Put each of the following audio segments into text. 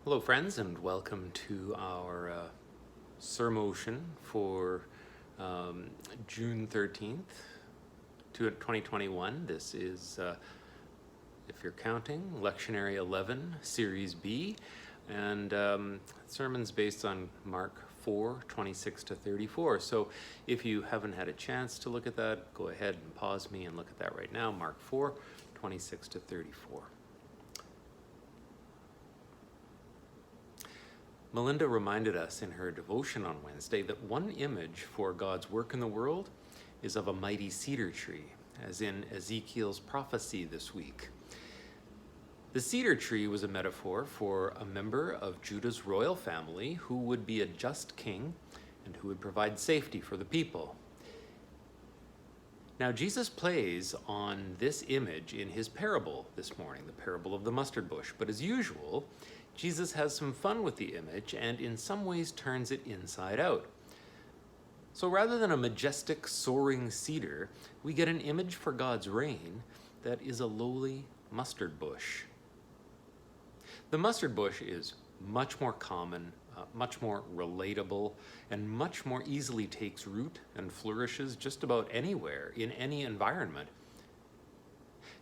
Hello, friends, and welcome to our Sermotion for June 13th, 2021. This is, if you're counting, Lectionary 11, Series B, and sermons based on Mark 4, 26 to 34. So if you haven't had a chance to look at that, go ahead and pause me and look at that right now. Mark 4, 26 to 34. Melinda reminded us in her devotion on Wednesday that one image for God's work in the world is of a mighty cedar tree, as in Ezekiel's prophecy this week. The cedar tree was a metaphor for a member of Judah's royal family who would be a just king and who would provide safety for the people. Now, Jesus plays on this image in his parable this morning, the parable of the mustard bush, but as usual, Jesus has some fun with the image and in some ways turns it inside out. So rather than a majestic soaring cedar, we get an image for God's reign that is a lowly mustard bush. The mustard bush is much more common, much more relatable, and much more easily takes root and flourishes just about anywhere in any environment.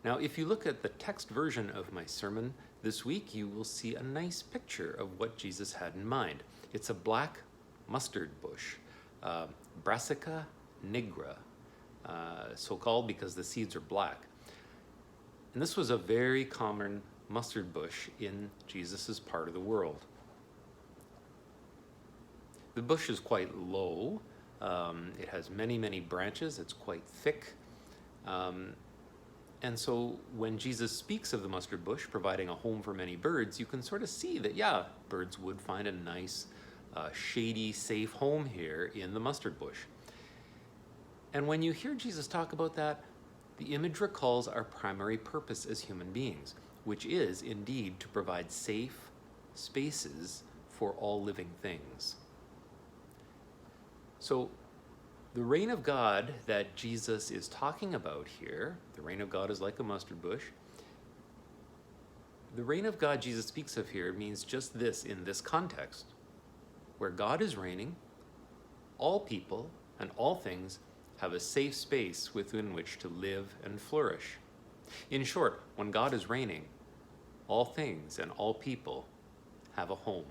Now, if you look at the text version of my sermon this week, you will see a nice picture of what Jesus had in mind. It's a black mustard bush, Brassica nigra, so called because the seeds are black. And this was a very common mustard bush in Jesus's part of the world. The bush is quite low. It has many, many branches. It's quite thick. And so when Jesus speaks of the mustard bush providing a home for many birds, you can sort of see that, yeah, birds would find a nice, shady, safe home here in the mustard bush. And when you hear Jesus talk about that, the image recalls our primary purpose as human beings, which is indeed to provide safe spaces for all living things. So the reign of God that Jesus is talking about here, the reign of God is like a mustard bush. The reign of God Jesus speaks of here means just this in this context. Where God is reigning, all people and all things have a safe space within which to live and flourish. In short, when God is reigning, all things and all people have a home.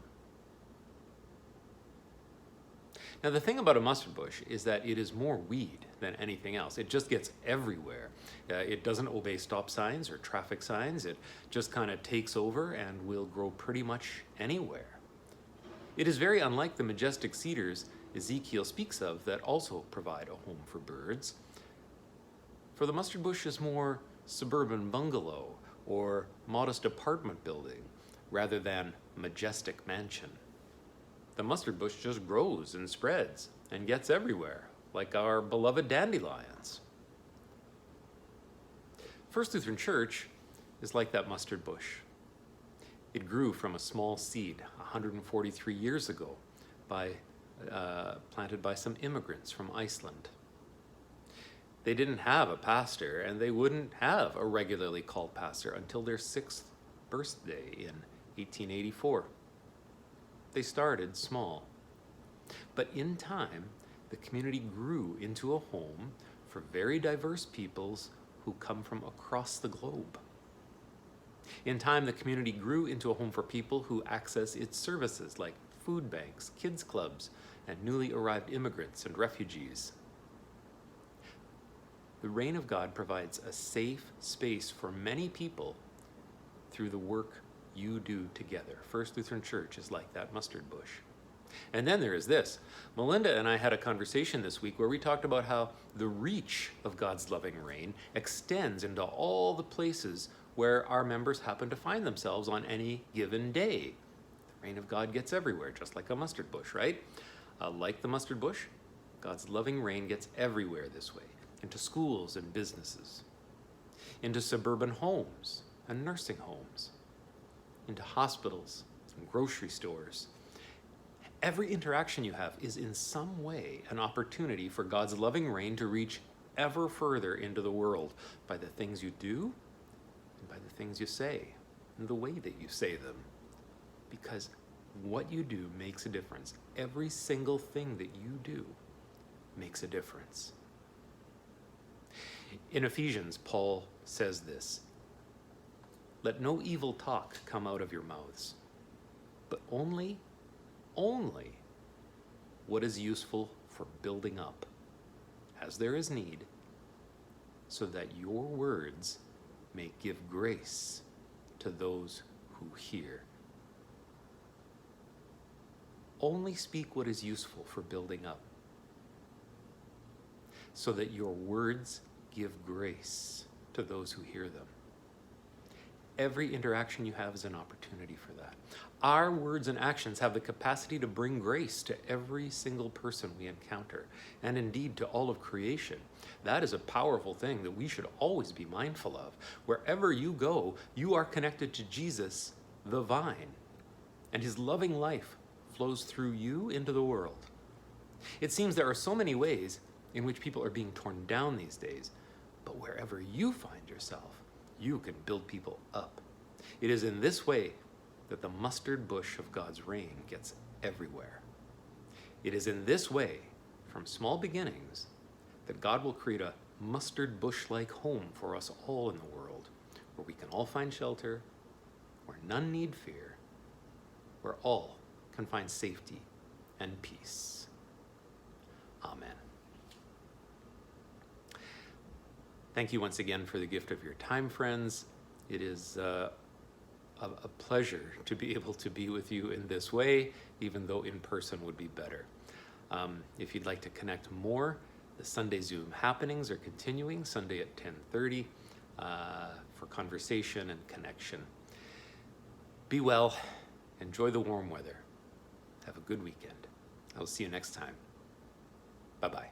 Now, the thing about a mustard bush is that it is more weed than anything else. It just gets everywhere. It doesn't obey stop signs or traffic signs. It just kind of takes over and will grow pretty much anywhere. It is very unlike the majestic cedars Ezekiel speaks of that also provide a home for birds. For the mustard bush is more suburban bungalow or modest apartment building rather than majestic mansion. The mustard bush just grows and spreads and gets everywhere, like our beloved dandelions. First Lutheran Church is like that mustard bush. It grew from a small seed 143 years ago, planted by some immigrants from Iceland. They didn't have a pastor, and they wouldn't have a regularly called pastor until their 6th birthday in 1884. They started small, but in time, the community grew into a home for very diverse peoples who come from across the globe. In time, the community grew into a home for people who access its services like food banks, kids clubs, and newly arrived immigrants and refugees. The reign of God provides a safe space for many people through the work you do together. First Lutheran Church is like that mustard bush. And then there is this. Melinda and I had a conversation this week where we talked about how the reach of God's loving reign extends into all the places where our members happen to find themselves on any given day. The reign of God gets everywhere, just like a mustard bush, right? Like the mustard bush, God's loving reign gets everywhere this way, into schools and businesses, into suburban homes and nursing homes, into hospitals and grocery stores. Every interaction you have is in some way an opportunity for God's loving reign to reach ever further into the world by the things you do and by the things you say and the way that you say them. because what you do makes a difference. Every single thing that you do makes a difference. In Ephesians, Paul says this: "Let no evil talk come out of your mouths, but only what is useful for building up, as there is need, so that your words may give grace to those who hear." Only speak what is useful for building up, so that your words give grace to those who hear them. Every interaction you have is an opportunity for that. Our words and actions have the capacity to bring grace to every single person we encounter, and indeed to all of creation. That is a powerful thing that we should always be mindful of. Wherever you go, you are connected to Jesus, the vine, and his loving life flows through you into the world. It seems there are so many ways in which people are being torn down these days, but wherever you find yourself, you can build people up. It is in this way that the mustard bush of God's reign gets everywhere. It is in this way, from small beginnings, that God will create a mustard bush-like home for us all in the world, where we can all find shelter, where none need fear, where all can find safety and peace. Amen. Thank you once again for the gift of your time, friends. It is a pleasure to be able to be with you in this way, even though in person would be better. If you'd like to connect more, the Sunday Zoom happenings are continuing, Sunday at 10:30, for conversation and connection. Be well. Enjoy the warm weather. Have a good weekend. I'll see you next time. Bye-bye.